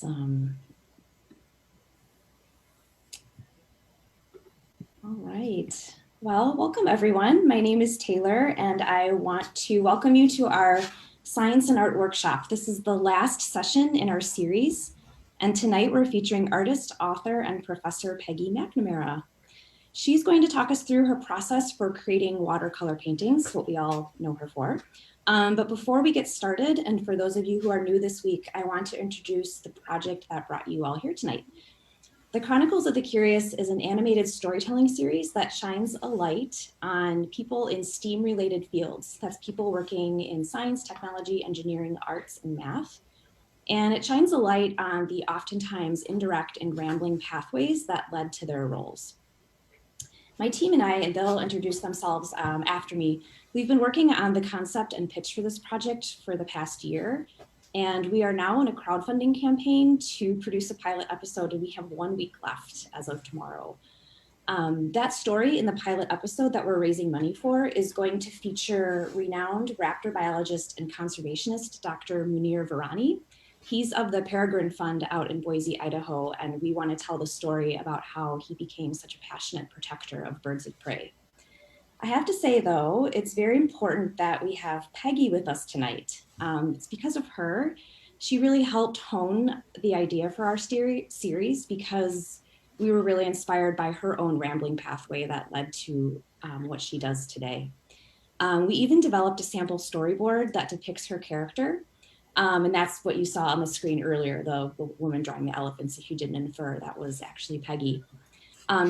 Awesome. All right. Well, welcome everyone. My name is Taylor and I want to welcome you to our Science and Art Workshop. This is the last session in our series. And tonight we're featuring artist, author, and professor Peggy Macnamara. She's going to talk us through her process for creating watercolor paintings, what we all know her for. But before we get started, and for those of you who are new this week, I want to introduce the project that brought you all here tonight. The Chronicles of the Curious is an animated storytelling series that shines a light on people in STEAM-related fields. That's people working in science, technology, engineering, arts, and math. And it shines a light on the oftentimes indirect and rambling pathways that led to their roles. My team and I, and they'll introduce themselves after me, we've been working on the concept and pitch for this project for the past year. And we are now in a crowdfunding campaign to produce a pilot episode, and we have 1 week left as of tomorrow. That story in the pilot episode that we're raising money for is going to feature renowned raptor biologist and conservationist, Dr. Munir Virani. He's of the Peregrine Fund out in Boise, Idaho, and we want to tell the story about how he became such a passionate protector of birds of prey. I have to say, though, it's very important that we have Peggy with us tonight. It's because of her. She really helped hone the idea for our series because we were really inspired by her own rambling pathway that led to what she does today. We even developed a sample storyboard that depicts her character. And that's what you saw on the screen earlier, the woman drawing the elephants. If you didn't infer, that was actually Peggy.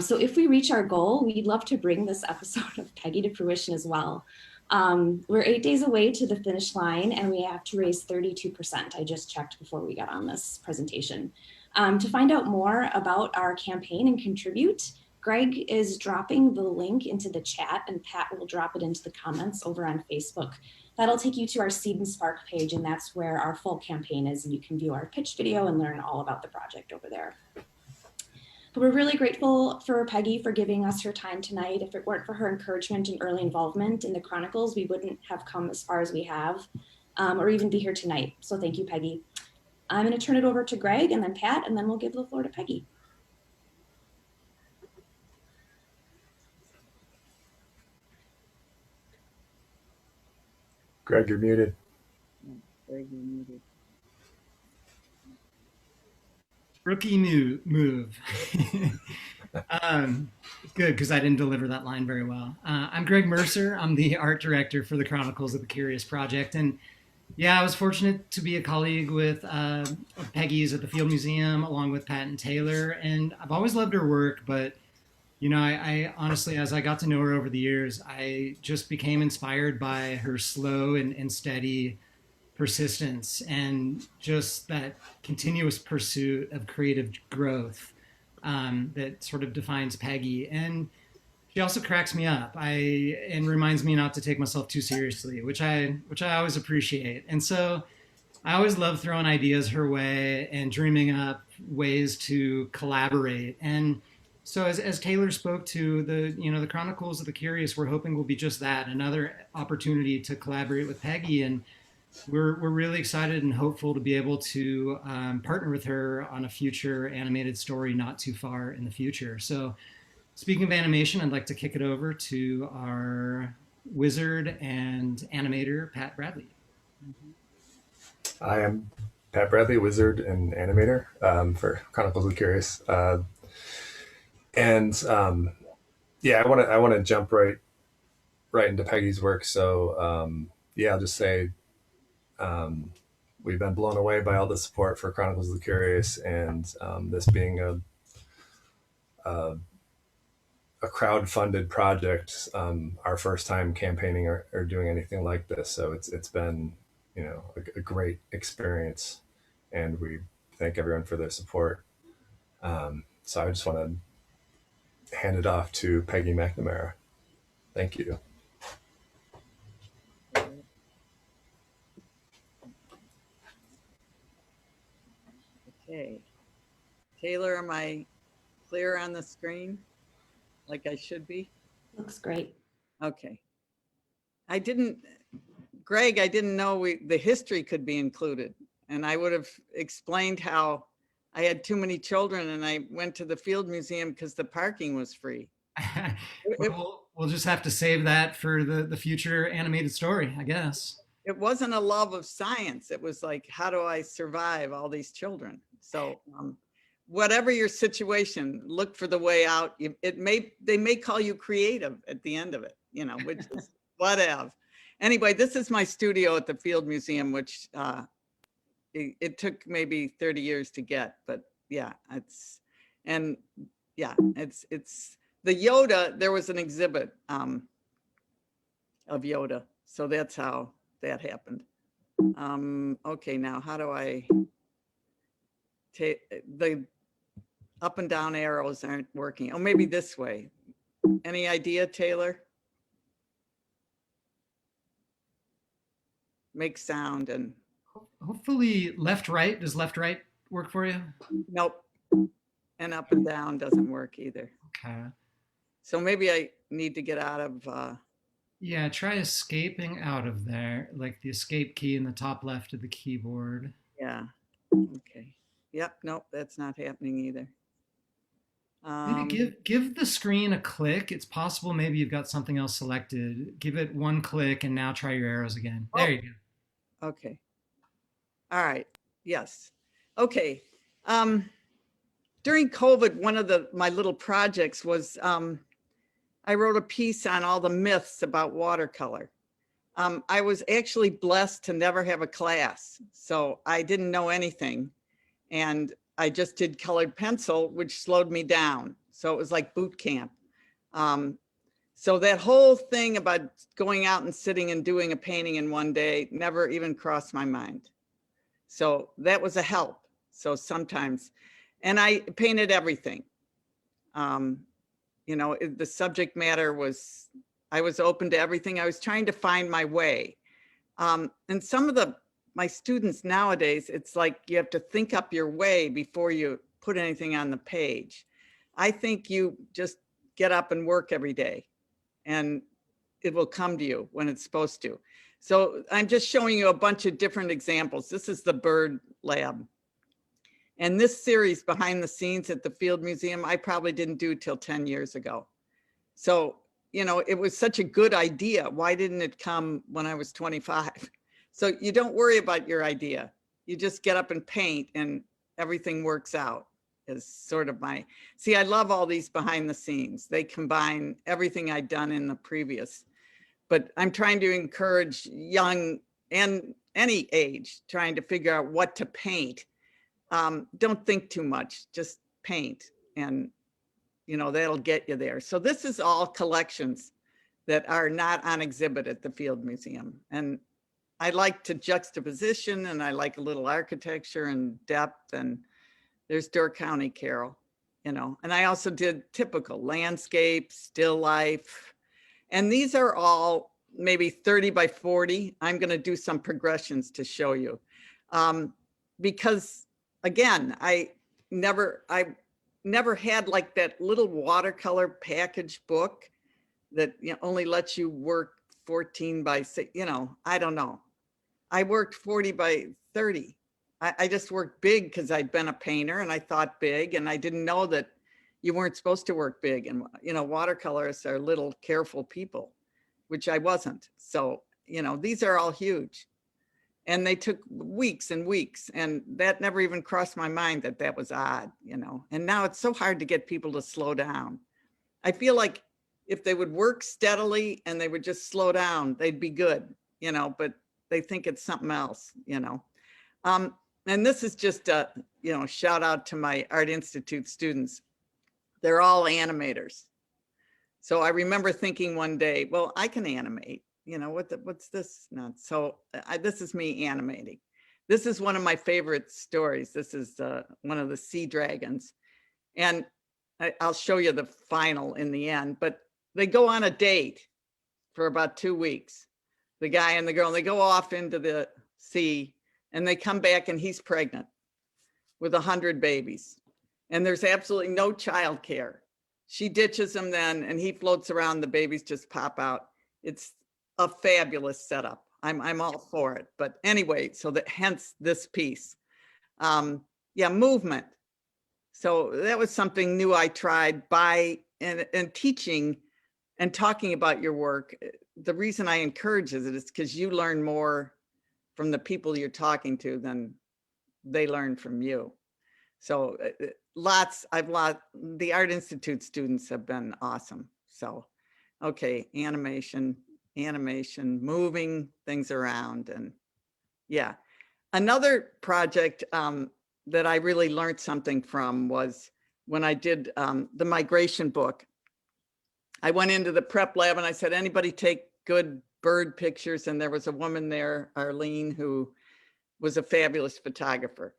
So if we reach our goal, we'd love to bring this episode of Peggy to fruition as well. We're 8 days away to the finish line and we have to raise 32%. I just checked before we got on this presentation. To find out more about our campaign and contribute, Greg is dropping the link into the chat and Pat will drop it into the comments over on Facebook. That'll take you to our Seed and Spark page, and that's where our full campaign is, and you can view our pitch video and learn all about the project over there. But we're really grateful for Peggy for giving us her time tonight. If it weren't for her encouragement and early involvement in the Chronicles, we wouldn't have come as far as we have, or even be here tonight. So thank you, Peggy. I'm going to turn it over to Greg and then Pat, and then we'll give the floor to Peggy. Greg, you're muted. Greg, you're muted. Rookie move. Good, because I didn't deliver that line very well. I'm Greg Mercer. I'm the art director for the Chronicles of the Curious project. And yeah, I was fortunate to be a colleague with Peggy's at the Field Museum, along with Pat and Taylor. And I've always loved her work, but you know, I honestly, as I got to know her over the years, I just became inspired by her slow and steady persistence and just that continuous pursuit of creative growth that sort of defines Peggy. And she also cracks me up and reminds me not to take myself too seriously, which I always appreciate. And so I always love throwing ideas her way and dreaming up ways to collaborate. And so as Taylor spoke to, the Chronicles of the Curious, we're hoping will be just that, another opportunity to collaborate with Peggy. And we're really excited and hopeful to be able to partner with her on a future animated story not too far in the future. So speaking of animation, I'd like to kick it over to our wizard and animator, Pat Bradley. I am Pat Bradley, wizard and animator for Chronicles of the Curious. Yeah, I want to jump right into Peggy's work. So I'll just say we've been blown away by all the support for Chronicles of the Curious, and this being a crowd-funded project, our first time campaigning or doing anything like this. So it's been a great experience, and we thank everyone for their support. So I just want to hand it off to Peggy Macnamara. Thank you. Okay. Taylor, am I clear on the screen like I should be? Looks great. Okay. Greg, I didn't know the history could be included, and I would have explained how I had too many children and I went to the Field Museum because the parking was free. We'll just have to save that for the future animated story, I guess. It wasn't a love of science. It was like, how do I survive all these children? So whatever your situation, look for the way out. They may call you creative at the end of it, you know, which is whatever. Anyway, this is my studio at the Field Museum, which it took maybe 30 years to get, but yeah, it's the Yoda. There was an exhibit of Yoda. So that's how that happened. Okay, now how do I take the up and down arrows aren't working. Oh, maybe this way. Any idea, Taylor? Make sound and Hopefully left, right. Does left, right work for you? nope. And up and down doesn't work either. Okay. So maybe I need to get out of Yeah, try escaping out of there, like the escape key in the top left of the keyboard. yeah. Okay. Yep, nope, that's not happening either. Maybe give the screen a click. It's possible maybe you've got something else selected. Give it one click and now try your arrows again. There you go. Okay. All right. Yes. Okay. During COVID, one of my little projects was I wrote a piece on all the myths about watercolor. I was actually blessed to never have a class, so I didn't know anything. And I just did colored pencil, which slowed me down. So it was like boot camp. So that whole thing about going out and sitting and doing a painting in one day never even crossed my mind. So that was a help. So sometimes, and I painted everything. You know, the subject matter was, I was open to everything. I was trying to find my way. And some of my students nowadays, it's like you have to think up your way before you put anything on the page. I think you just get up and work every day and it will come to you when it's supposed to. So I'm just showing you a bunch of different examples. This is the bird lab. And this series behind the scenes at the Field Museum, I probably didn't do till 10 years ago. So, you know, it was such a good idea. Why didn't it come when I was 25? So you don't worry about your idea. You just get up and paint and everything works out is sort of see, I love all these behind the scenes. They combine everything I'd done in the previous, but I'm trying to encourage young and any age trying to figure out what to paint. Don't think too much, just paint and, you know, that'll get you there. So this is all collections that are not on exhibit at the Field Museum. And I like to juxtaposition and I like a little architecture and depth, and there's Door County Carol, you know, and I also did typical landscape, still life. And these are all maybe 30 by 40. I'm going to do some progressions to show you because again, I never had like that little watercolor package book that, you know, only lets you work 14 by 6, you know, I don't know. I worked 40 by 30. I just worked big because I'd been a painter and I thought big, and I didn't know that you weren't supposed to work big. And, you know, watercolorists are little careful people, which I wasn't. So, you know, these are all huge. And they took weeks and weeks, and that never even crossed my mind that that was odd, you know. And now it's so hard to get people to slow down. I feel like if they would work steadily and they would just slow down, they'd be good, you know, but they think it's something else, you know. And this is just a, you know, shout out to my Art Institute students. They're all animators. So I remember thinking one day, well, I can animate. You know, what's this? No, so this is me animating. This is one of my favorite stories. This is one of the sea dragons. And I'll show you the final in the end, but they go on a date for about 2 weeks. The guy and the girl, and they go off into the sea and they come back and he's pregnant with 100 babies. And there's absolutely no childcare. She ditches him then and he floats around, the babies just pop out. It's a fabulous setup. I'm all for it. But anyway, so that hence this piece. Yeah, movement. So that was something new I tried by and teaching and talking about your work. The reason I encourage it is because you learn more from the people you're talking to than they learn from you. So the Art Institute students have been awesome. So, okay, animation, moving things around. And yeah, another project that I really learned something from was when I did the migration book. I went into the prep lab and I said, anybody take good bird pictures? And there was a woman there, Arlene, who was a fabulous photographer.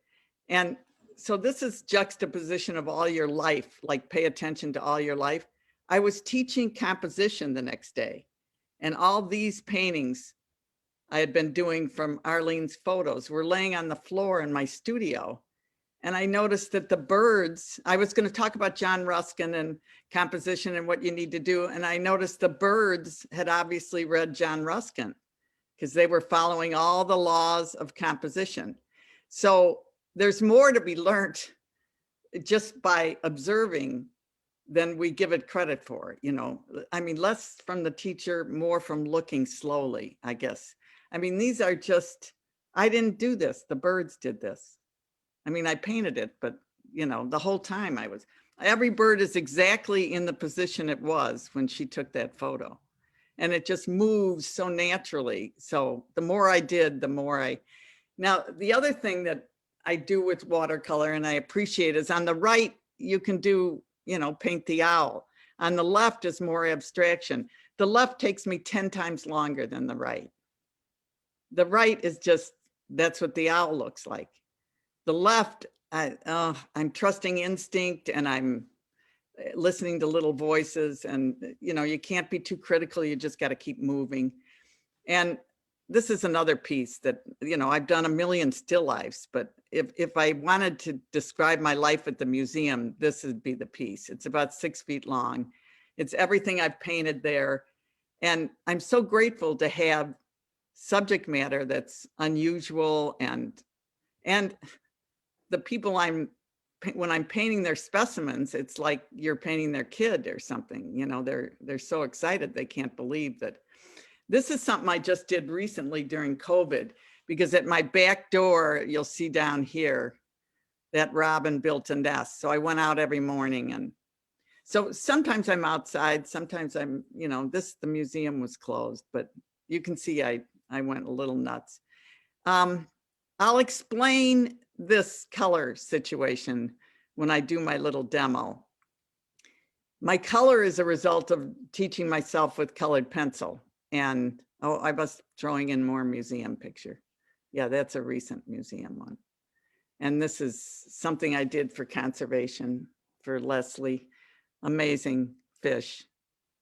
And so this is juxtaposition of all your life, like pay attention to all your life. I was teaching composition the next day, and all these paintings I had been doing from Arlene's photos were laying on the floor in my studio. And I noticed that the birds, I was going to talk about John Ruskin and composition and what you need to do. And I noticed the birds had obviously read John Ruskin because they were following all the laws of composition. So there's more to be learned just by observing than we give it credit for, you know. I mean, less from the teacher, more from looking slowly, I guess. I mean, these are just, I didn't do this, the birds did this. I mean, I painted it, but you know, the whole time every bird is exactly in the position it was when she took that photo. And it just moves so naturally. So the more I did, the more now the other thing that I do with watercolor and I appreciate is on the right, you can do, you know, paint the owl. On the left is more abstraction. The left takes me 10 times longer than the right. The right is just, that's what the owl looks like. The left, I'm trusting instinct and I'm listening to little voices, and you know, you can't be too critical. You just got to keep moving. And this is another piece that, you know, I've done a million still lifes, but if I wanted to describe my life at the museum, this would be the piece. It's about 6 feet long. It's everything I've painted there. And I'm so grateful to have subject matter that's unusual, and the people when I'm painting their specimens, it's like you're painting their kid or something. You know, they're so excited they can't believe that. This is something I just did recently during COVID, because at my back door, you'll see down here that robin built a nest. So I went out every morning, and so sometimes I'm outside, sometimes I'm, you know, the museum was closed, but you can see I went a little nuts. I'll explain this color situation when I do my little demo. My color is a result of teaching myself with colored pencil. And oh, I was throwing in more museum picture. Yeah, that's a recent museum one. And this is something I did for conservation for Leslie. Amazing fish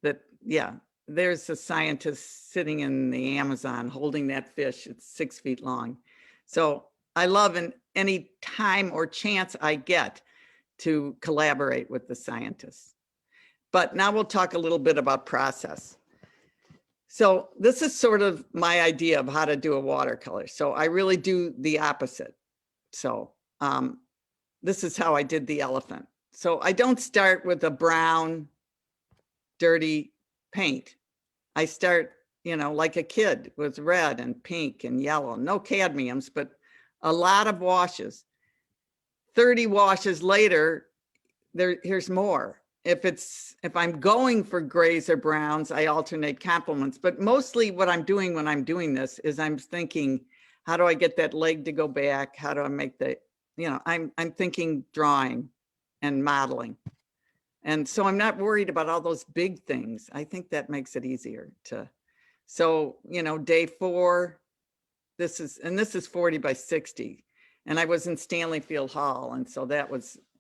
that, yeah, there's a scientist sitting in the Amazon holding that fish. It's 6 feet long. So I love any time or chance I get to collaborate with the scientists. But now we'll talk a little bit about process. So this is sort of my idea of how to do a watercolor. So I really do the opposite. So this is how I did the elephant. So I don't start with a brown, dirty paint. I start, you know, like a kid with red and pink and yellow, no cadmiums, but a lot of washes. 30 washes later, here's more. If I'm going for grays or browns, I alternate complements. But mostly what I'm doing when I'm doing this is I'm thinking, how do I get that leg to go back? How do I make the, you know, I'm thinking drawing and modeling. And so I'm not worried about all those big things. I think that makes it easier to, so, you know, day 4, this is 40 by 60. And I was in Stanley Field Hall. And so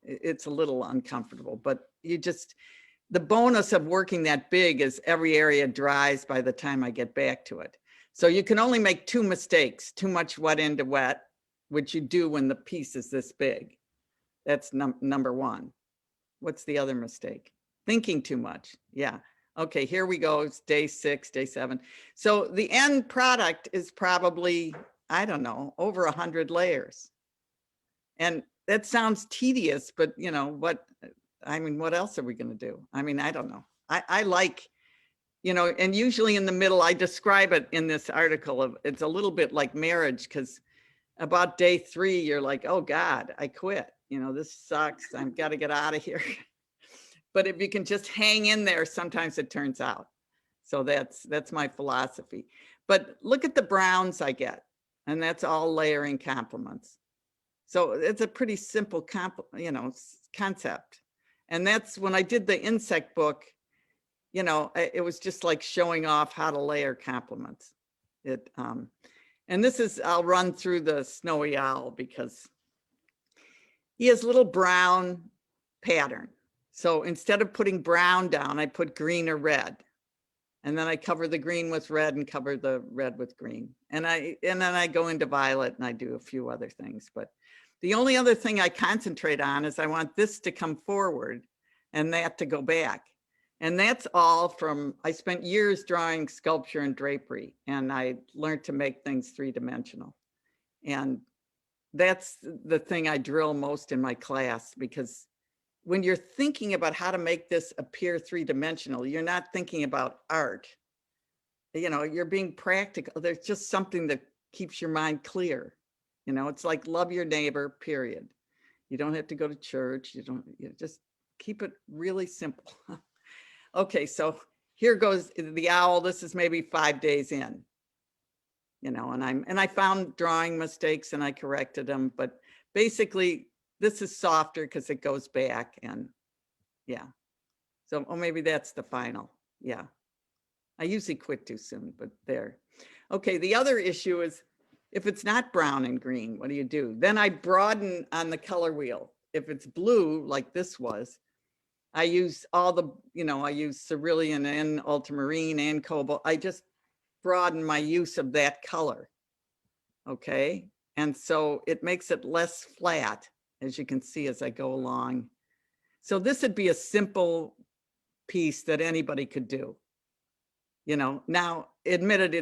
it's a little uncomfortable, but the bonus of working that big is every area dries by the time I get back to it. So you can only make 2 mistakes, too much wet into wet, which you do when the piece is this big. That's number 1. What's the other mistake? Thinking too much. Yeah. Okay, here we go. It's day 6, day 7. So the end product is probably, I don't know, over 100 layers. And that sounds tedious, but you know what, I mean, what else are we going to do? I mean, I don't know. I like, you know, and usually in the middle, I describe it in this article of, it's a little bit like marriage, because about day 3, you're like, oh God, I quit. You know, this sucks. I've got to get out of here. But if you can just hang in there, sometimes it turns out. So that's my philosophy. But look at the browns I get, and that's all layering complements. So it's a pretty simple concept. And that's when I did the insect book, you know, it was just like showing off how to layer complements. And this is, I'll run through the snowy owl because he has little brown pattern. So instead of putting brown down, I put green or red. And then I cover the green with red and cover the red with green. And then I go into violet and I do a few other things. But the only other thing I concentrate on is I want this to come forward and that to go back. And that's all from, I spent years drawing sculpture and drapery, and I learned to make things 3-dimensional. And that's the thing I drill most in my class, because when you're thinking about how to make this appear 3-dimensional, you're not thinking about art. You know, you're being practical. There's just something that keeps your mind clear. You know, it's like love your neighbor, period. You don't have to go to church. You just keep it really simple. Okay, so here goes the owl. This is maybe 5 days in. You know, and I found drawing mistakes and I corrected them, but basically this is softer because it goes back, and yeah. So, oh, maybe that's the final. Yeah. I usually quit too soon, but there. Okay, the other issue is if it's not brown and green, what do you do? Then I broaden on the color wheel. If it's blue, like this was, I use all the, you know, I use cerulean and ultramarine and cobalt. I just broaden my use of that color. Okay. And so it makes it less flat, as you can see as I go along. So this would be a simple piece that anybody could do. You know, now admitted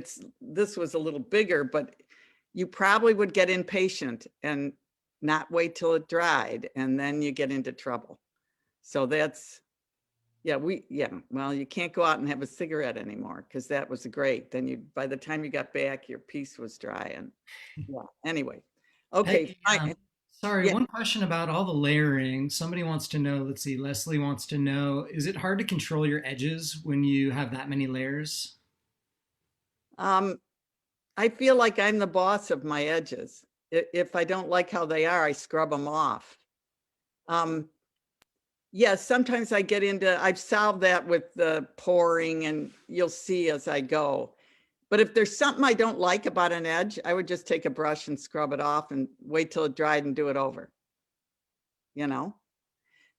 this was a little bigger, but you probably would get impatient and not wait till it dried, and then you get into trouble. So that's, yeah, well, you can't go out and have a cigarette anymore, because that was great. Then by the time you got back, your piece was dry. And yeah, anyway. Okay. Peggy, sorry, Yeah. one question about all the layering. Somebody wants to know, let's see, Leslie wants to know, is it hard to control your edges when you have that many layers? I feel like I'm the boss of my edges. If I don't like how they are, I scrub them off. Yes, sometimes I get into, I've solved that with the pouring, and you'll see as I go. But if there's something I don't like about an edge, I would just take a brush and scrub it off and wait till it dried and do it over. You know?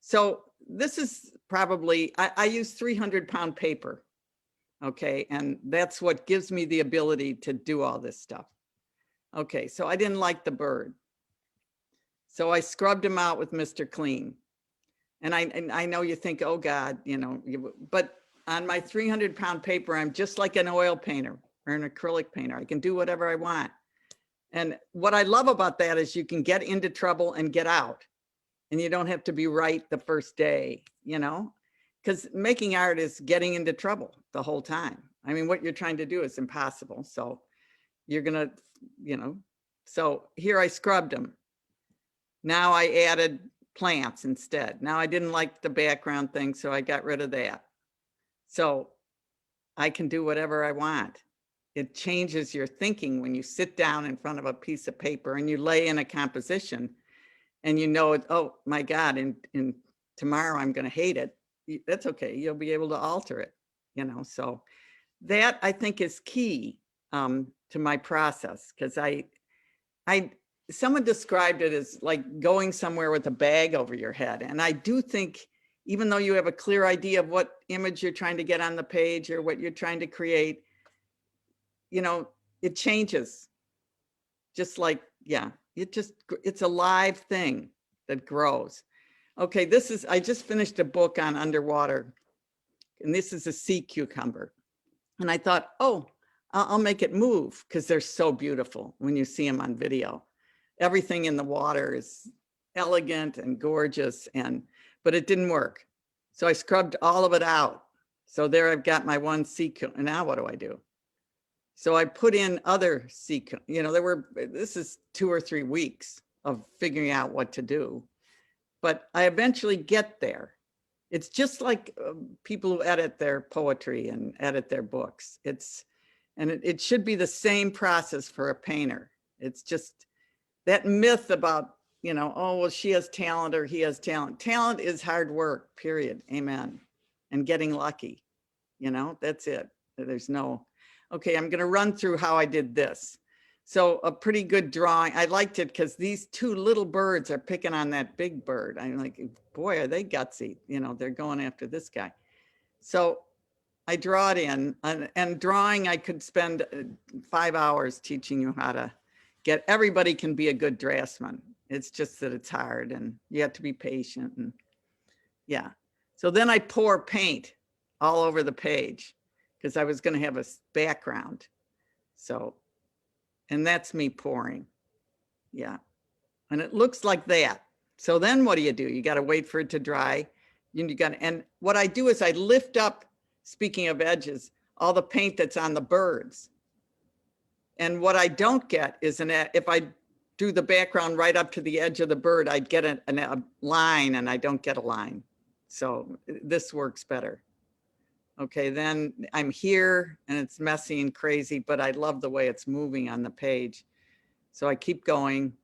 So this is probably, I use 300-pound paper. Okay, and that's what gives me the ability to do all this stuff. Okay, so I didn't like the bird. So I scrubbed him out with Mr. Clean. And I know you think, oh God, you know, but on my 300-pound paper, I'm just like an oil painter or an acrylic painter. I can do whatever I want. And what I love about that is you can get into trouble and get out, and you don't have to be right the first day, you know, because making art is getting into trouble the whole time. I mean, what you're trying to do is impossible. So you're going to, you know, so here I scrubbed them. Now I added plants instead. Now I didn't like the background thing, so I got rid of that. So I can do whatever I want. It changes your thinking when you sit down in front of a piece of paper and you lay in a composition, and you know, oh my God, in tomorrow I'm going to hate it. That's okay. You'll be able to alter it, you know. So that I think is key to my process, because someone described it as like going somewhere with a bag over your head. And I do think, even though you have a clear idea of what image you're trying to get on the page or what you're trying to create, you know, it changes. Just like, yeah, it's a live thing that grows. Okay, I just finished a book on underwater, and this is a sea cucumber. And I thought, oh, I'll make it move, because they're so beautiful when you see them on video. Everything in the water is elegant and gorgeous, but it didn't work. So I scrubbed all of it out. So there I've got my one sequin. And now what do I do? So I put in other sequin, this is 2 or 3 weeks of figuring out what to do, but I eventually get there. It's just like people who edit their poetry and edit their books. It should be the same process for a painter. It's just that myth about, oh, well, she has talent or he has talent. Talent is hard work, period. Amen. And getting lucky, that's it. There's no, okay, I'm going to run through how I did this. So a pretty good drawing. I liked it because these 2 little birds are picking on that big bird. I'm like, boy, are they gutsy. They're going after this guy. So I draw it in, and drawing, I could spend 5 hours teaching you how to everybody can be a good draftsman. It's just that it's hard and you have to be patient. And yeah. So then I pour paint all over the page because I was going to have a background. So, and that's me pouring. Yeah. And it looks like that. So then what do? You got to wait for it to dry. And what I do is I lift up, speaking of edges, all the paint that's on the birds. And what I don't get is if I do the background right up to the edge of the bird, I'd get a line, and I don't get a line. So this works better. Okay, then I'm here and it's messy and crazy, but I love the way it's moving on the page. So I keep going,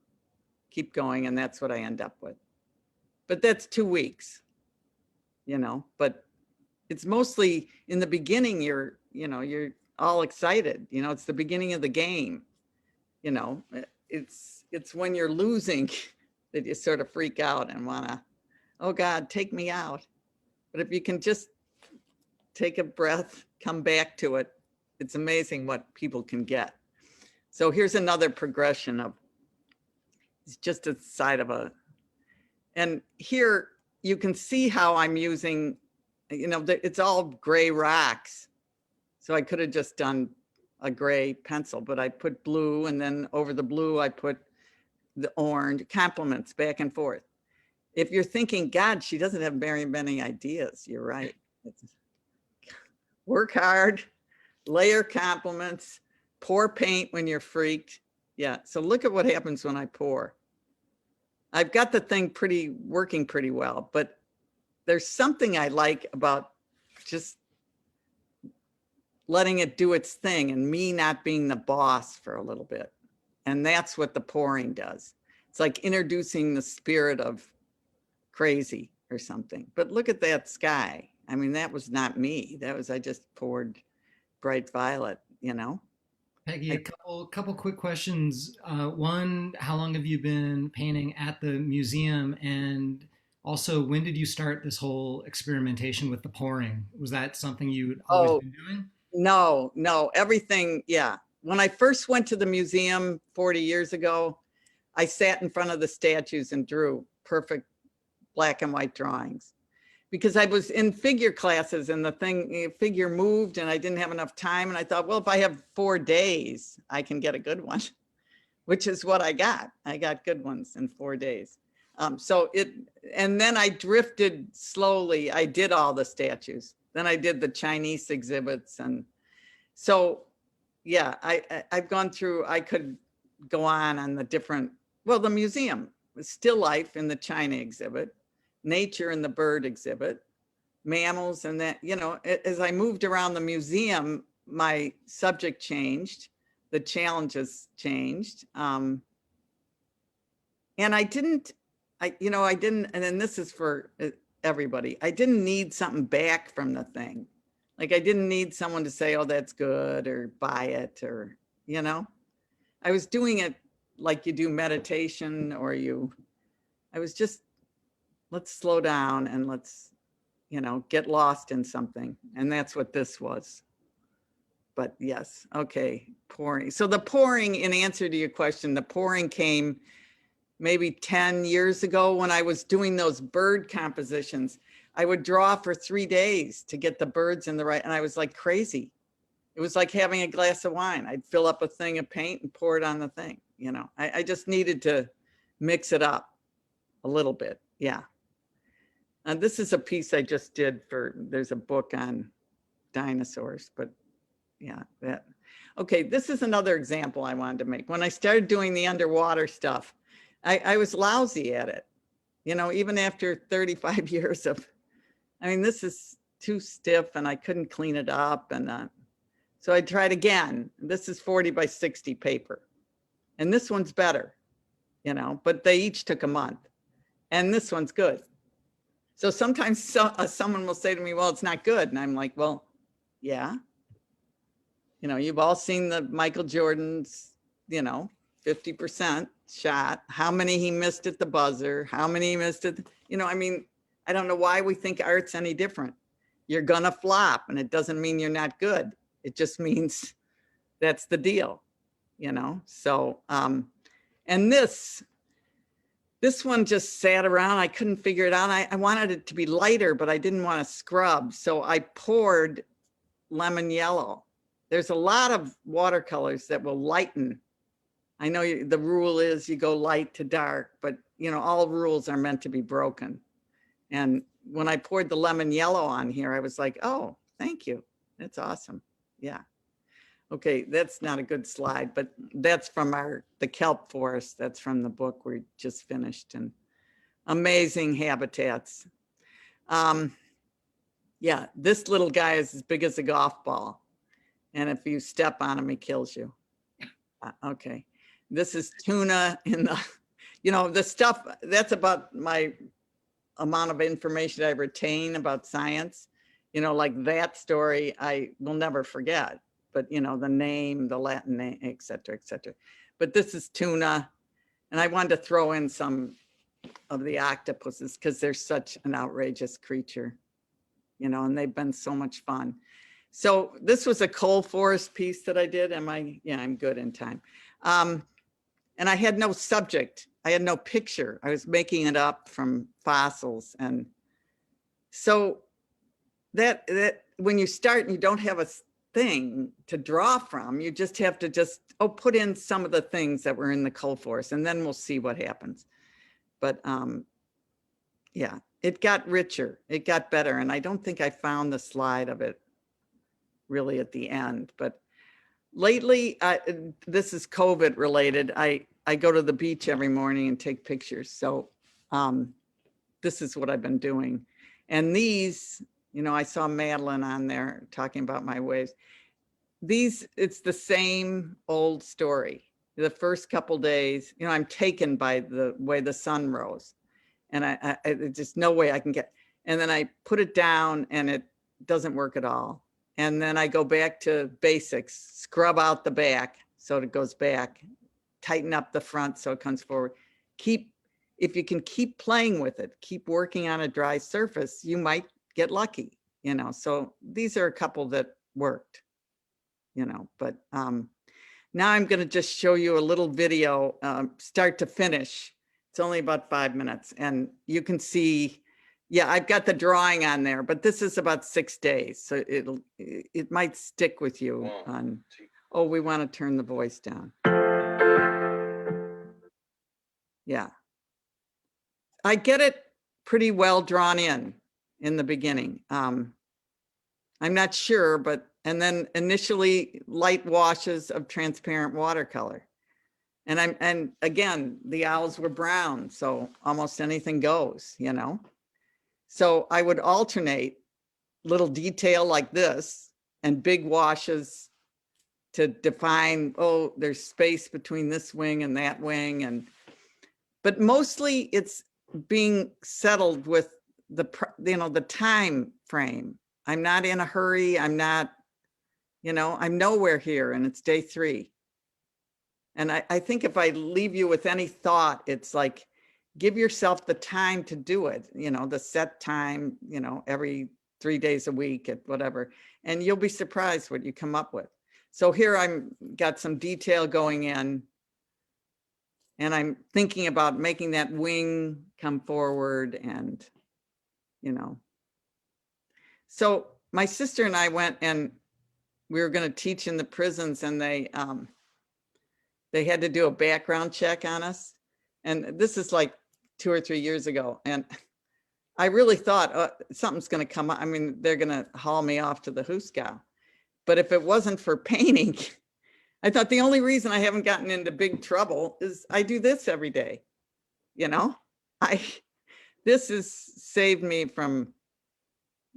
and that's what I end up with. But that's 2 weeks, but it's mostly in the beginning, you're all excited. It's the beginning of the game. It's when you're losing that you sort of freak out and wanna, oh God, take me out. But if you can just take a breath, come back to it, it's amazing what people can get. So here's another progression of, it's just a side of and here you can see how I'm using, it's all gray rocks. So I could have just done a gray pencil, but I put blue, and then over the blue, I put the orange, complements back and forth. If you're thinking, God, she doesn't have very many ideas, you're right. Work hard, layer complements, pour paint when you're freaked. Yeah, so look at what happens when I pour. I've got the thing working pretty well, but there's something I like about just letting it do its thing and me not being the boss for a little bit. And that's what the pouring does. It's like introducing the spirit of crazy or something. But look at that sky. I mean, that was not me. I just poured bright violet, Peggy, a couple quick questions. One, how long have you been painting at the museum? And also, when did you start this whole experimentation with the pouring? Was that something you'd always been doing? No, everything. Yeah. When I first went to the museum 40 years ago, I sat in front of the statues and drew perfect black and white drawings because I was in figure classes and the figure moved and I didn't have enough time. And I thought, well, if I have 4 days, I can get a good one, which is what I got. I got good ones in 4 days. And then I drifted slowly. I did all the statues. Then I did the Chinese exhibits. And so, yeah, I've gone through, I could go on the different, the museum, still life in the China exhibit, nature in the bird exhibit, mammals. And that, as I moved around the museum, my subject changed, the challenges changed. And and then this is for everybody, I didn't need something back from the thing. Like I didn't need someone to say, oh, that's good, or buy it, or, I was doing it like you do meditation, I was just, let's slow down and let's, get lost in something. And that's what this was. But yes, okay, pouring. So the pouring, in answer to your question, the pouring came maybe 10 years ago when I was doing those bird compositions. I would draw for 3 days to get the birds in the right, and I was like crazy. It was like having a glass of wine. I'd fill up a thing of paint and pour it on the thing. I just needed to mix it up. a little bit. Yeah. And this is a piece I just did there's a book on dinosaurs, but yeah, that. Okay, this is another example I wanted to make. When I started doing the underwater stuff, I was lousy at it. You know, even after 35 years of, I mean, this is too stiff and I couldn't clean it up. And so I tried again. This is 40 by 60 paper. And this one's better, you know, but they each took a month. And this one's good. So sometimes someone will say to me, well, it's not good. And I'm like, well, yeah. You know, you've all seen the Michael Jordan's, you know, 50% shot, how many he missed at the buzzer, how many he missed at, you know, I mean, I don't know why we think art's any different. You're gonna flop, and it doesn't mean you're not good. It just means that's the deal, you know? So, and this one just sat around. I couldn't figure it out. I wanted it to be lighter, but I didn't want to scrub. So I poured lemon yellow. There's a lot of watercolors that will lighten. I know the rule is you go light to dark, but you know, all rules are meant to be broken. And when I poured the lemon yellow on here, I was like, oh, thank you. That's awesome. Yeah. Okay, that's not a good slide, but that's from the kelp forest. That's from the book we just finished, and amazing habitats. Yeah, this little guy is as big as a golf ball. And if you step on him, he kills you. Okay, this is tuna in the, you know, the stuff, that's about my amount of information I retain about science. You know, like that story, I will never forget. But, you know, the name, the Latin name, et cetera, et cetera. But this is tuna. And I wanted to throw in some of the octopuses because they're such an outrageous creature, you know, and they've been so much fun. So this was a coal forest piece that I did. Yeah, I'm good in time. And I had no subject. I had no picture. I was making it up from fossils. And so that when you start and you don't have a thing to draw from, you just have to put in some of the things that were in the coal forest, and then we'll see what happens. But yeah, it got richer, it got better. And I don't think I found the slide of it really at the end, but lately, this is COVID related. I go to the beach every morning and take pictures. So this is what I've been doing. And these, you know, I saw Madeline on there talking about my waves. It's the same old story. The first couple days, you know, I'm taken by the way the sun rose, and I just no way I can get, and then I put it down and it doesn't work at all. And then I go back to basics, scrub out the back so it goes back, tighten up the front so it comes forward. If you can keep playing with it, keep working on a dry surface, you might get lucky, you know. So these are a couple that worked, you know, but now I'm going to just show you a little video, start to finish. It's only about 5 minutes, and you can see, yeah, I've got the drawing on there, but this is about 6 days. So it might stick with you on, oh, we want to turn the voice down. Yeah. I get it pretty well drawn in the beginning. I'm not sure, but, and then initially light washes of transparent watercolor. And again, the owls were brown, so almost anything goes, you know? So I would alternate little detail like this and big washes to define, oh, there's space between this wing and that wing. But mostly it's being settled with the time frame. I'm not in a hurry. I'm not, you know, I'm nowhere here, and it's day 3. And I think if I leave you with any thought, it's like, give yourself the time to do it, you know, the set time, you know, every 3 days a week at whatever, and you'll be surprised what you come up with. So here I'm got some detail going in, and I'm thinking about making that wing come forward, and, you know. So my sister and I went, and we were going to teach in the prisons, and they had to do a background check on us. And this is like 2 or 3 years ago. And I really thought something's going to come up. I mean, they're going to haul me off to the Huskow. But if it wasn't for painting, I thought the only reason I haven't gotten into big trouble is I do this every day. You know, this has saved me from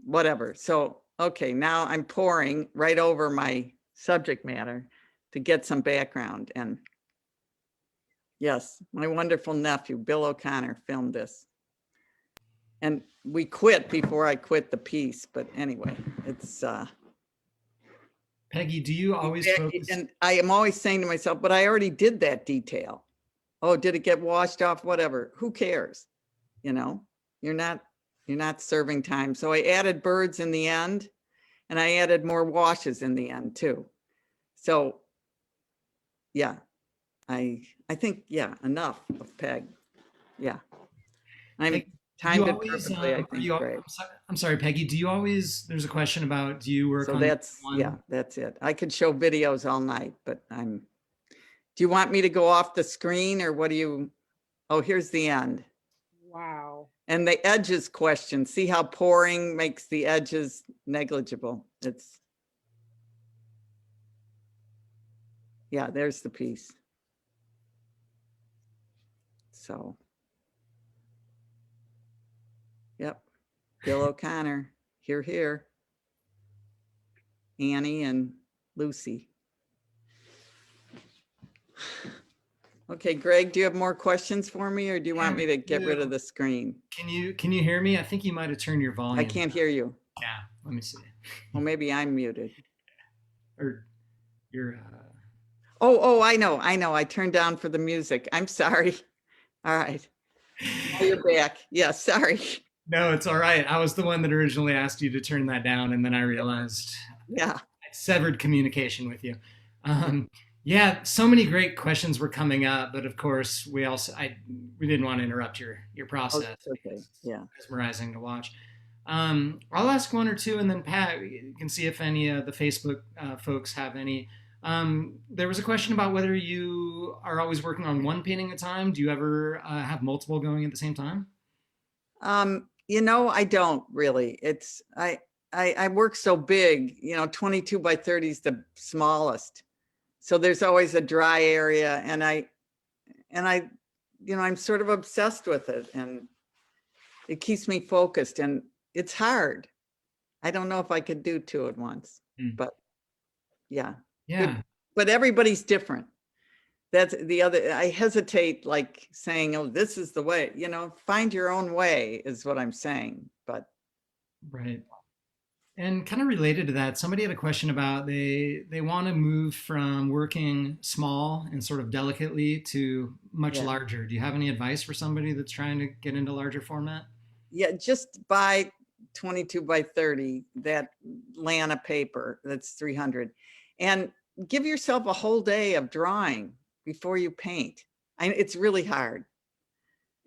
whatever. So, okay, now I'm pouring right over my subject matter to get some background. And yes, my wonderful nephew, Bill O'Connor, filmed this. And we quit before I quit the piece. But anyway, it's Peggy, do you always focus? and I am always saying to myself, but I already did that detail. Oh, did it get washed off? Whatever. Who cares? You know, you're not serving time. So I added birds in the end, and I added more washes in the end too. So yeah, I think, yeah, enough of Peg. Yeah. I'm timed it perfectly, I think. Great. I'm sorry, Peggy, do you always, there's a question about, do you work So on that's, one? yeah, that's it. I could show videos all night, but do you want me to go off the screen or what do you, oh, here's the end. Wow. And the edges question, see how pouring makes the edges negligible. Yeah, there's the piece. So, yep, Bill O'Connor, here. Annie and Lucy. Okay, Greg, do you have more questions for me or do you want me to get rid of the screen? Can you hear me? I think you might have turned your volume. I can't hear you. Yeah, let me see. Well, maybe I'm muted. Or you're Oh, I know. I turned down for the music. I'm sorry. All right. Oh, you're back. Yeah, sorry. No, it's all right. I was the one that originally asked you to turn that down, and then I realized Yeah. I severed communication with you. Yeah, so many great questions were coming up, but of course we didn't want to interrupt your process. Oh, okay. Yeah. Mesmerizing to watch. I'll ask one or two, and then Pat, you can see if any of the Facebook folks have any. There was a question about whether you are always working on one painting at a time. Do you ever have multiple going at the same time? I don't really. I work so big, 22 by 30 is the smallest. So there's always a dry area and I'm sort of obsessed with it and it keeps me focused and it's hard. I don't know if I could do two at once, but yeah. Yeah. But everybody's different. That's the other, I hesitate like saying, oh, this is the way, find your own way is what I'm saying, but. Right. And kind of related to that, somebody had a question about they want to move from working small and sort of delicately to much larger. Do you have any advice for somebody that's trying to get into larger format? Yeah, just buy 22 by 30, that Lana paper, that's 300. And give yourself a whole day of drawing before you paint. It's really hard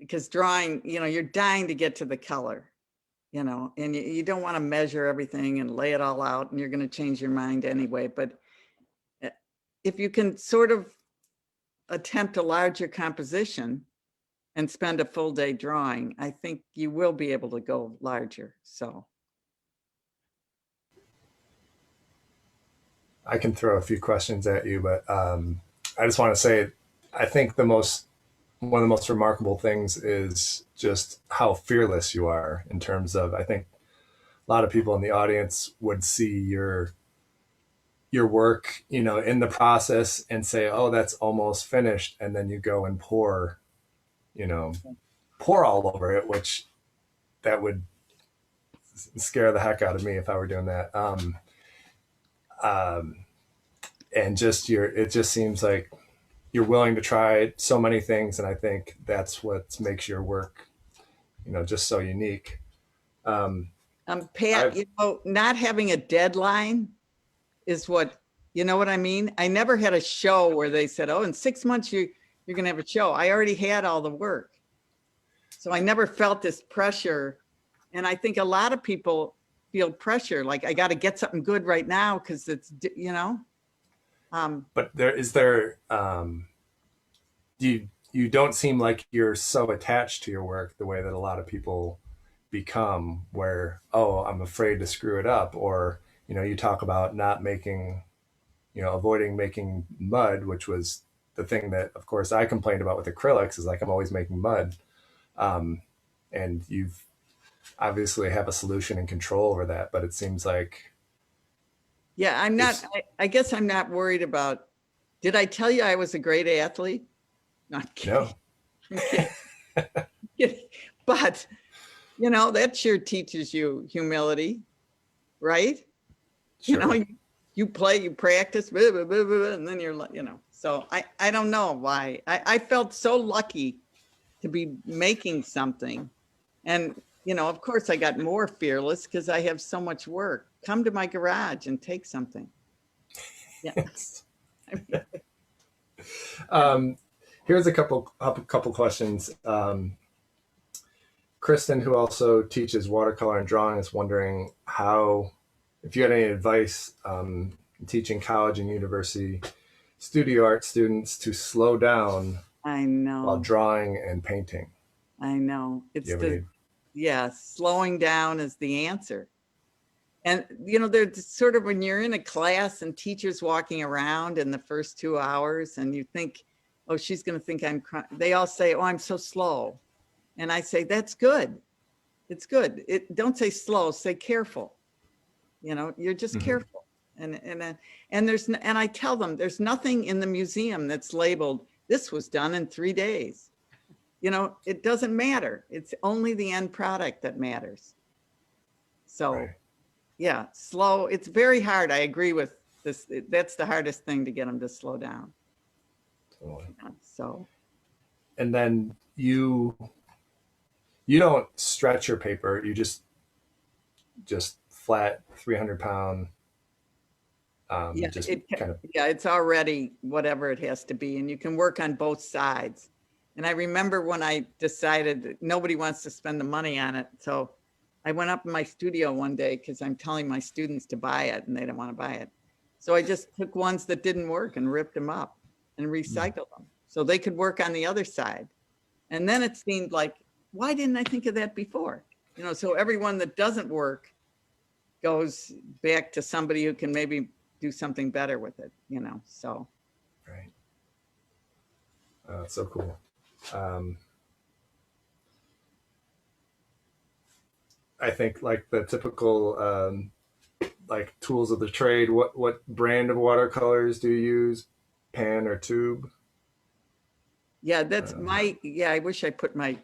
because drawing, you're dying to get to the color. And you don't want to measure everything and lay it all out and you're going to change your mind anyway. But if you can sort of attempt a larger composition and spend a full day drawing, I think you will be able to go larger. So. I can throw a few questions at you, but I just want to say, I think one of the most remarkable things is just how fearless you are in terms of, I think a lot of people in the audience would see your work, in the process and say, oh, that's almost finished. And then you go and pour all over it, which that would scare the heck out of me if I were doing that. And it just seems like you're willing to try so many things. And I think that's what makes your work, just so unique. Pat, not having a deadline is what, what I mean? I never had a show where they said, oh, in 6 months, you're going to have a show. I already had all the work. So I never felt this pressure. And I think a lot of people feel pressure. Like I got to get something good right now. Cause it's, but do you don't seem like you're so attached to your work the way that a lot of people become, where, oh, I'm afraid to screw it up. Or, you talk about not making, avoiding making mud, which was the thing that, of course, I complained about with acrylics, is like, I'm always making mud. And you've obviously have a solution and control over that, but it seems like Yeah, I'm not, I guess I'm not worried about, did I tell you I was a great athlete? Not kidding. no. I'm kidding. But, that sure teaches you humility, right? Sure. You play, you practice, blah, blah, blah, blah, and then you're, so I don't know why. I felt so lucky to be making something. And, of course I got more fearless because I have so much work. Come to my garage and take something. Yeah. Yes. Here's a couple questions. Kristen, who also teaches watercolor and drawing, is wondering if you had any advice teaching college and university studio art students to slow down I know. while drawing and painting. I know. It's Yeah, slowing down is the answer. And, there's sort of when you're in a class and teachers walking around in the first 2 hours and you think, oh, she's going to think I'm crying. They all say, oh, I'm so slow. And I say, that's good. It's good. Don't say slow, say careful. You're just careful. And I tell them there's nothing in the museum that's labeled, this was done in 3 days. It doesn't matter. It's only the end product that matters. So, right. Yeah, slow. It's very hard. I agree with this. That's the hardest thing, to get them to slow down. Totally. So. And then you don't stretch your paper. You just flat 300-pound. Yeah, just kind of. Yeah, it's already whatever it has to be, and you can work on both sides. And I remember when I decided that nobody wants to spend the money on it, so I went up in my studio one day because I'm telling my students to buy it and they don't want to buy it. So I just took ones that didn't work and ripped them up and recycled them so they could work on the other side. And then it seemed like, why didn't I think of that before? So everyone that doesn't work goes back to somebody who can maybe do something better with it, so. Right. It's so cool. I think like the typical like tools of the trade. What brand of watercolors do you use? Pan or tube? Yeah, that's I wish I put my,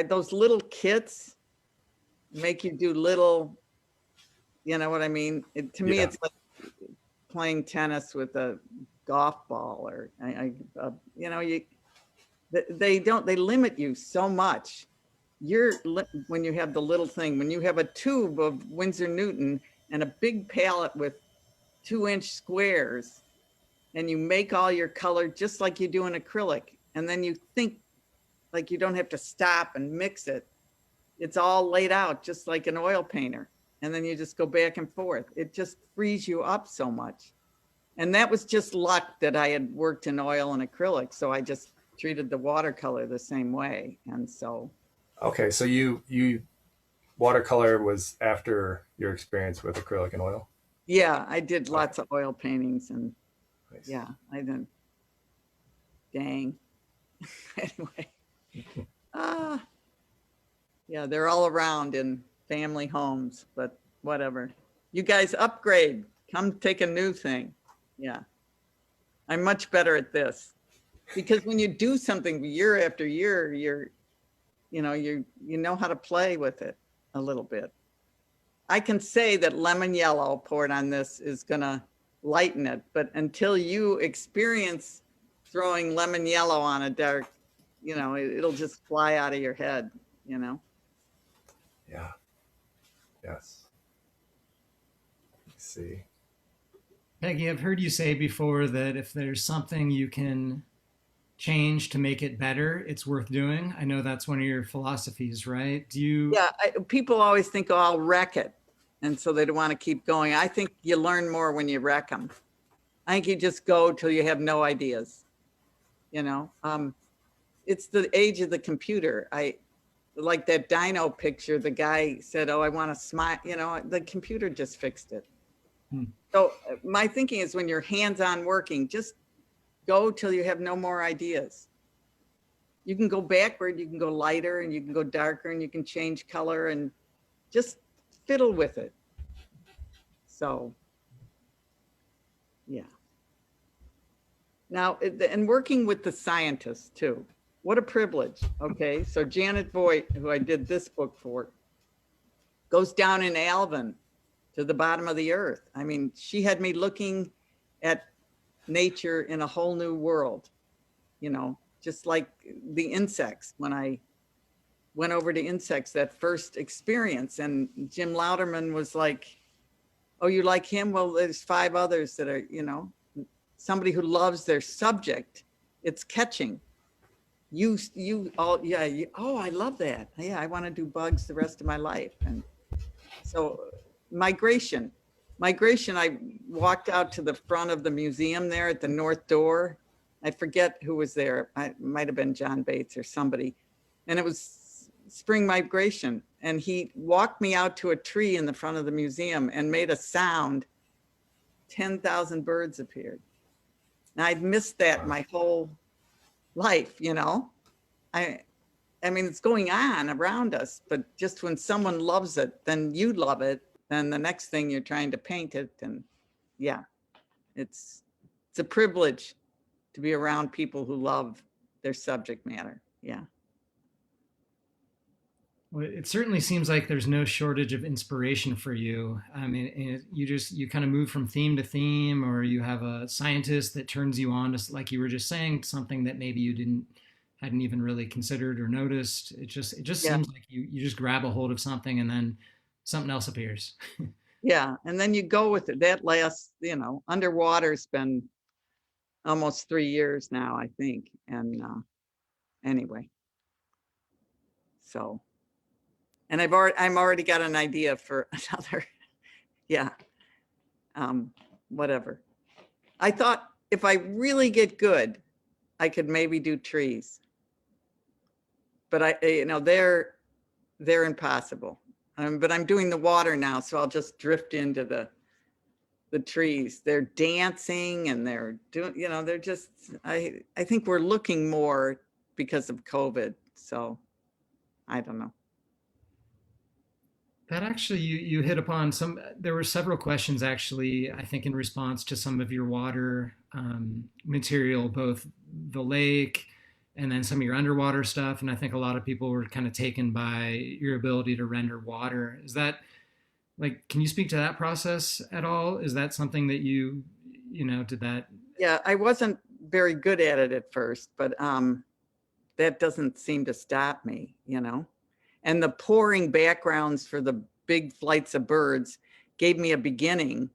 those little kits make you do little, you know what I mean? To me, it's like playing tennis with a golf ball, or they limit you so much. When you have the little thing, when you have a tube of Winsor Newton and a big palette with 2-inch squares, and you make all your color just like you do in acrylic, and then you think like you don't have to stop and mix it. It's all laid out just like an oil painter, and then you just go back and forth. It just frees you up so much. And that was just luck that I had worked in oil and acrylic, so I just treated the watercolor the same way. And so. Okay, so you watercolor was after your experience with acrylic and oil? Yeah, I did lots of oil paintings, and Nice. yeah, I did. Dang. Anyway. Yeah, they're all around in family homes, but whatever. You guys upgrade. Come take a new thing. Yeah. I'm much better at this, because when you do something year after year, you know how to play with it a little bit. I can say that lemon yellow poured on this is gonna lighten it, but until you experience throwing lemon yellow on a dark, it'll just fly out of your head, Yeah. Yes. Let's see. Peggy, I've heard you say before that if there's something you can change to make it better, it's worth doing. I know that's one of your philosophies, right? Yeah, people always think, oh, I'll wreck it. And so they don't want to keep going. I think you learn more when you wreck them. I think you just go till you have no ideas. It's the age of the computer. I like that dino picture. The guy said, "Oh, I want to smile." The computer just fixed it. So my thinking is, when you're hands-on working, just go till you have no more ideas. You can go backward, you can go lighter, and you can go darker, and you can change color, and just fiddle with it. So, yeah. Now, and working with the scientists too. What a privilege. Okay, so Janet Voigt, who I did this book for, goes down in Alvin to the bottom of the earth. I mean, she had me looking at nature in a whole new world, just like the insects. When I went over to insects, that first experience, and Jim Louderman was like, "Oh, you like him? Well, there's 5 others that are, somebody who loves their subject. It's catching. You all, yeah. Oh, I love that. Yeah, I want to do bugs the rest of my life." And so migration, I walked out to the front of the museum there at the north door. I forget who was there. I might have been John Bates or somebody. And it was spring migration. And he walked me out to a tree in the front of the museum and made a sound. 10,000 birds appeared. Now, I'd missed that my whole life, I mean, it's going on around us, but just when someone loves it, then you love it. Then the next thing you're trying to paint it. And yeah, it's a privilege to be around people who love their subject matter. Yeah. Well, it certainly seems like there's no shortage of inspiration for you. I mean, you kind of move from theme to theme, or you have a scientist that turns you on to, like you were just saying, something that maybe you hadn't even really considered or noticed. It just seems like you just grab a hold of something and then something else appears. Yeah, and then you go with it. That last, underwater's been almost 3 years now, I think. And anyway, so, and I'm already got an idea for another. Yeah, whatever. I thought if I really get good, I could maybe do trees. But they're impossible. But I'm doing the water now, so I'll just drift into the trees. They're dancing and they're doing, they're just, I think we're looking more because of COVID. So I don't know. That actually, you hit upon there were several questions actually, I think, in response to some of your water material, both the lake and then some of your underwater stuff. And I think a lot of people were kind of taken by your ability to render water. Is that, like, can you speak to that process at all? Is that something that did that? Yeah, I wasn't very good at it at first, but that doesn't seem to stop me, And the pouring backgrounds for the big flights of birds gave me a beginning.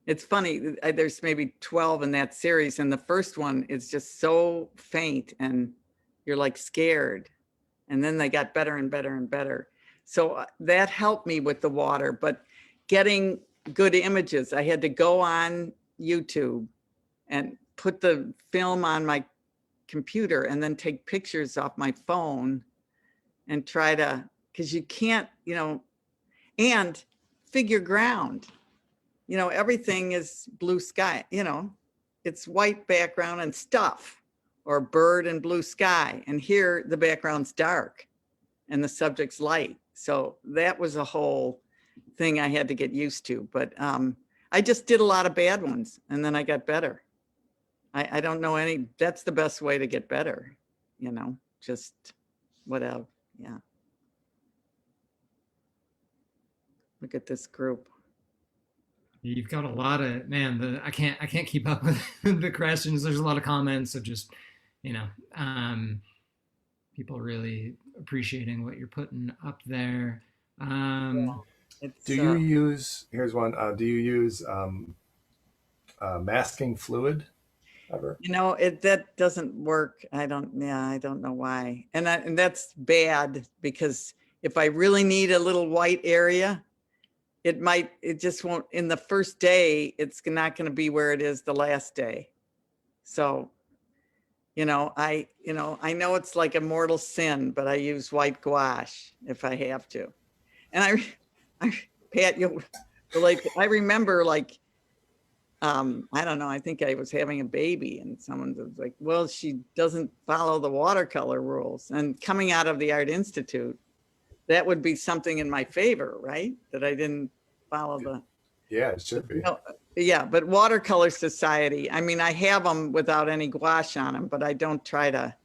It's funny, there's maybe 12 in that series, and the first one is just so faint and you're like scared. And then they got better and better and better. So that helped me with the water, but getting good images, I had to go on YouTube and put the film on my computer and then take pictures off my phone and try to, because you can't, and figure ground. Everything is blue sky, it's white background and stuff, or bird and blue sky. And here the background's dark and the subject's light. So that was a whole thing I had to get used to. But I just did a lot of bad ones and then I got better. I don't know that's the best way to get better, just whatever. Yeah. Look at this group. You've got a lot of, I can't keep up with the questions. There's a lot of comments of just, people really appreciating what you're putting up there. Do you use, here's one, do you use masking fluid ever? That doesn't work. I don't know why. And that's bad, because if I really need a little white area, it just won't, in the first day, it's not going to be where it is the last day. So I know it's like a mortal sin, but I use white gouache if I have to. And Pat, you'll relate. I remember like, I don't know, I think I was having a baby and someone was like, well, she doesn't follow the watercolor rules. And coming out of the Art Institute, that would be something in my favor, right? That I didn't follow the, Yeah, it should be. no, yeah, but Watercolor Society, I mean, I have them without any gouache on them, but I don't try to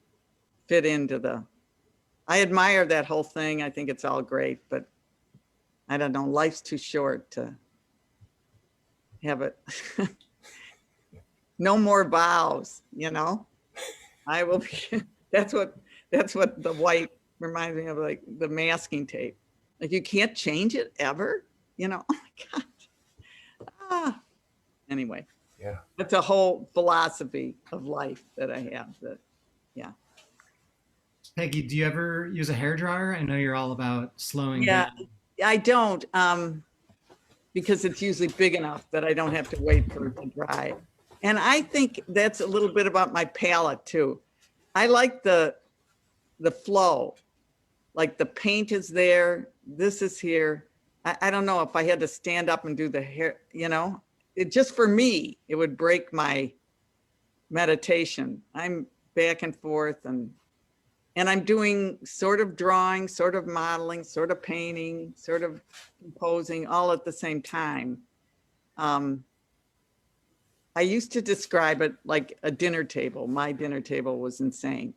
fit into I admire that whole thing. I think it's all great, but I don't know, life's too short to have it. No more vows, I will be, that's what the white reminds me of, like the masking tape. Like you can't change it ever, oh my God. Anyway, Yeah. that's a whole philosophy of life that I have that, yeah. Peggy, do you ever use a hair dryer? I know you're all about slowing Yeah, down. I don't, because it's usually big enough that I don't have to wait for it to dry. And I think that's a little bit about my palette too. I like the flow, like the paint is there, this is here. I don't know if I had to stand up and do the hair, it just for me, it would break my meditation. I'm back and forth and I'm doing sort of drawing, sort of modeling, sort of painting, sort of composing all at the same time. I used to describe it like a dinner table. My dinner table was insane,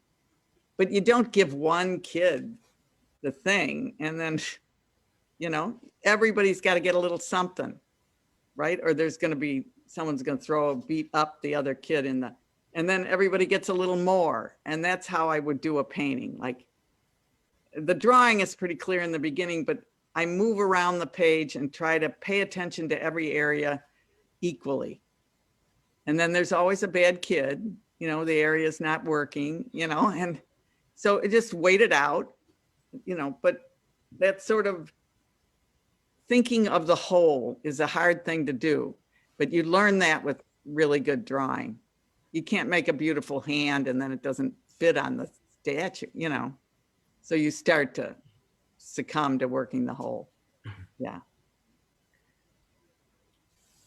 but you don't give one kid the thing and then, everybody's got to get a little something, right? Or there's going to be, someone's going to beat up the other kid and then everybody gets a little more. And that's how I would do a painting. Like the drawing is pretty clear in the beginning, but I move around the page and try to pay attention to every area equally. And then there's always a bad kid, the area's not working, and so it just wait it out, but that sort of thinking of the whole is a hard thing to do, but you learn that with really good drawing. You can't make a beautiful hand and then it doesn't fit on the statue, so you start to succumb to working the whole. Yeah.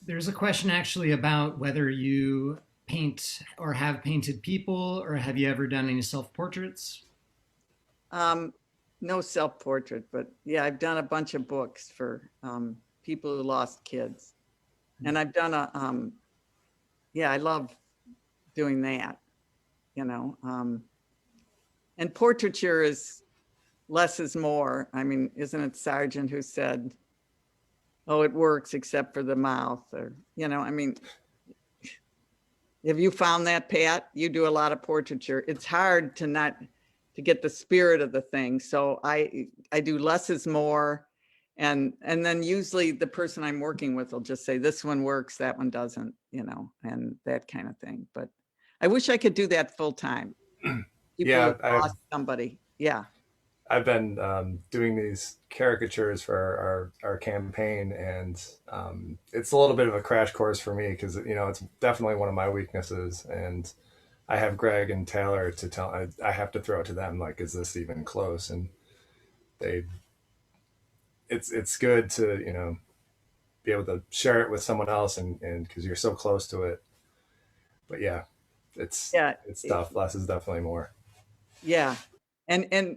There's a question actually about whether you paint or have painted people, or have you ever done any self-portraits? No self-portrait, but yeah, I've done a bunch of books for people who lost kids. And I've done I love doing that, and portraiture is less is more. I mean, isn't it Sargent who said, oh, it works except for the mouth, or, I mean, have you found that, Pat? You do a lot of portraiture. It's hard to get the spirit of the thing. So I do less is more. And then usually the person I'm working with will just say, this one works, that one doesn't, and that kind of thing. But I wish I could do that full time. Yeah, lost somebody. Yeah. I've been doing these caricatures for our campaign, and it's a little bit of a crash course for me because it's definitely one of my weaknesses, and I have Greg and Taylor to tell. I have to throw it to them, like, is this even close? And it's good to be able to share it with someone else, and because you're so close to it. But yeah, it's tough. Less is definitely more. Yeah, and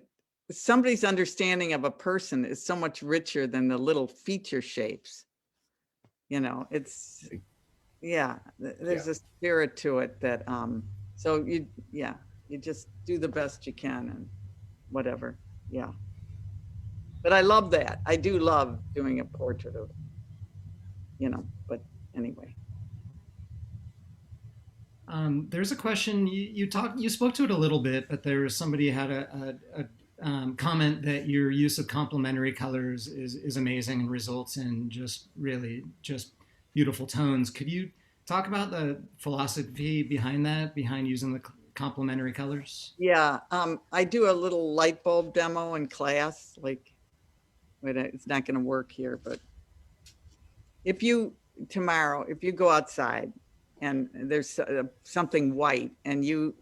somebody's understanding of a person is so much richer than the little feature shapes. It's, there's a spirit to it that, so you just do the best you can and whatever. Yeah. But I love that. I do love doing a portrait of, but anyway. There's a question, you spoke to it a little bit, but there was somebody who had a comment that your use of complementary colors is amazing and results in just beautiful tones. Could you talk about the philosophy behind that, behind using the complementary colors? Yeah, I do a little light bulb demo in class. Like, wait, it's not going to work here, but if you go outside and there's something white and you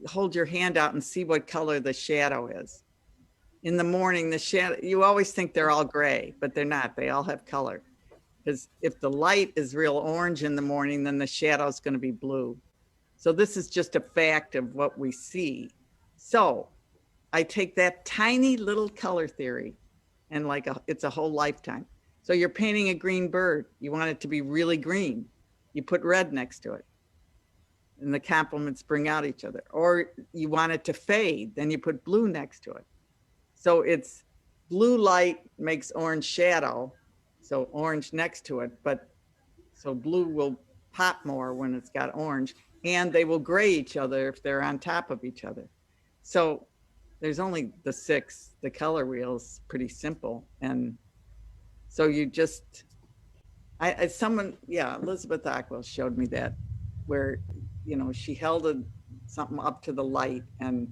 hold your hand out and see what color the shadow is. In the morning, the shadow, you always think they're all gray, but they're not. They all have color. Because if the light is real orange in the morning, then the shadow is going to be blue. So this is just a fact of what we see. So I take that tiny little color theory and it's a whole lifetime. So you're painting a green bird. You want it to be really green. You put red next to it. And the complements bring out each other. Or you want it to fade, then you put blue next to it. So it's blue light makes orange shadow. So orange next to it, but so blue will pop more when it's got orange, and they will gray each other if they're on top of each other. So there's only the 6, the color wheel's pretty simple. And so you just, Elizabeth Ockwell showed me that, where, she held something up to the light, and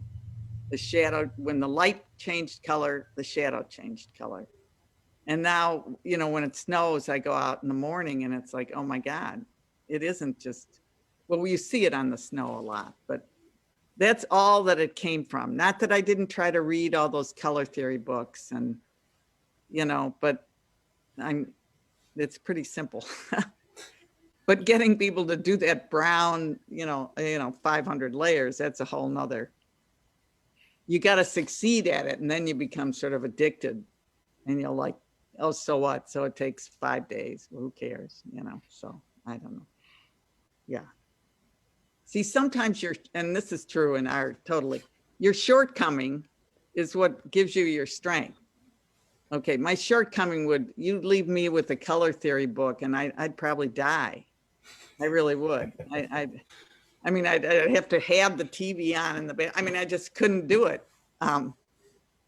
the shadow, when the light changed color, the shadow changed color. And now, when it snows, I go out in the morning and it's like, oh my God, it isn't just, well, you see it on the snow a lot, but that's all that it came from. Not that I didn't try to read all those color theory books and, but it's pretty simple. But getting people to do that brown, 500 layers, that's a whole nother, you got to succeed at it. And then you become sort of addicted and you're like, oh, so what? So it takes 5 days. Well, who cares? So I don't know. Yeah. See, sometimes and this is true in art, totally. Your shortcoming is what gives you your strength. Okay, my shortcoming you'd leave me with a color theory book and I'd probably die. I really would. I'd have to have the TV on in the back. I just couldn't do it.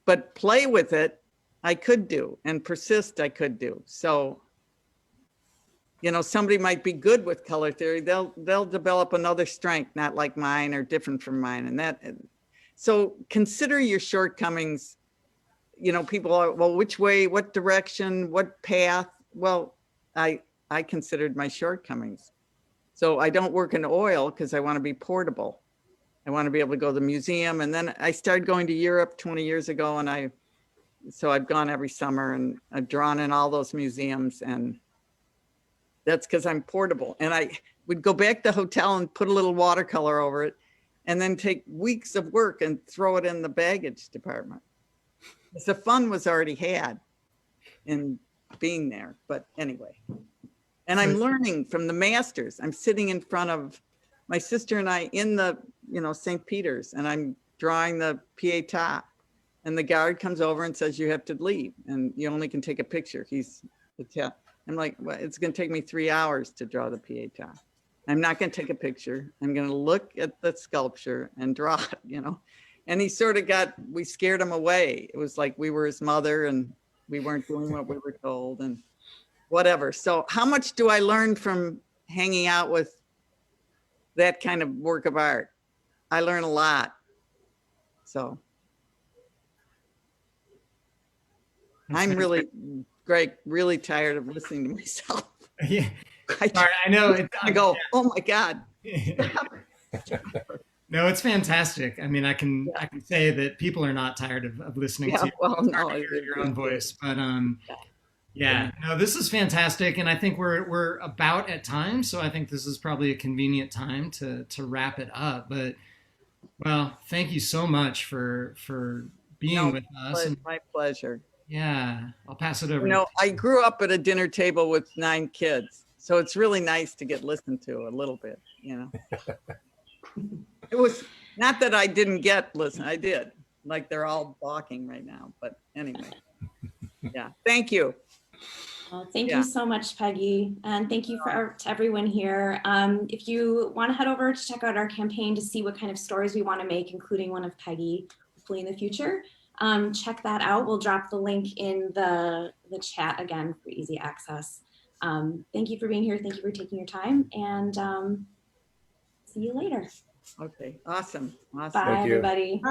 But play with it, I could do, and persist, I could do. So, somebody might be good with color theory. They'll develop another strength, not like mine or different from mine. So consider your shortcomings. People are, well, which way, what direction, what path? Well, I considered my shortcomings. So I don't work in oil because I want to be portable. I want to be able to go to the museum. And then I started going to Europe 20 years ago, and so I've gone every summer and I've drawn in all those museums, and that's because I'm portable. And I would go back to the hotel and put a little watercolor over it and then take weeks of work and throw it in the baggage department. The fun was already had in being there, but anyway. And I'm learning from the masters. I'm sitting in front of my sister and I in the, St. Peter's, and I'm drawing the Pietà. And the guard comes over and says, you have to leave and you only can take a picture. I'm like, well, it's going to take me 3 hours to draw the Pietà. I'm not going to take a picture. I'm going to look at the sculpture and draw it, And he sort of we scared him away. It was like we were his mother and we weren't doing what we were told and whatever. So how much do I learn from hanging out with that kind of work of art? I learn a lot. So I'm really, Greg, really tired of listening to myself. Yeah. Sorry, I know. I go, oh my God. No, it's fantastic. I can say that people are not tired of listening to you. Well, no, hear your own voice, but no, this is fantastic, and I think we're about at time, so I think this is probably a convenient time to wrap it up. But well, thank you so much for being with us. My pleasure. Yeah, I'll pass it over. I grew up at a dinner table with 9 kids, so it's really nice to get listened to a little bit. It was not that I didn't listen, I did. Like they're all balking right now, but anyway. Yeah, thank you. Well, thank you so much, Peggy. And thank you to everyone here. If you want to head over to check out our campaign to see what kind of stories we want to make, including one of Peggy, hopefully in the future, check that out. We'll drop the link in the chat again for easy access. Thank you for being here. Thank you for taking your time, and see you later. Okay, awesome. Bye, everybody.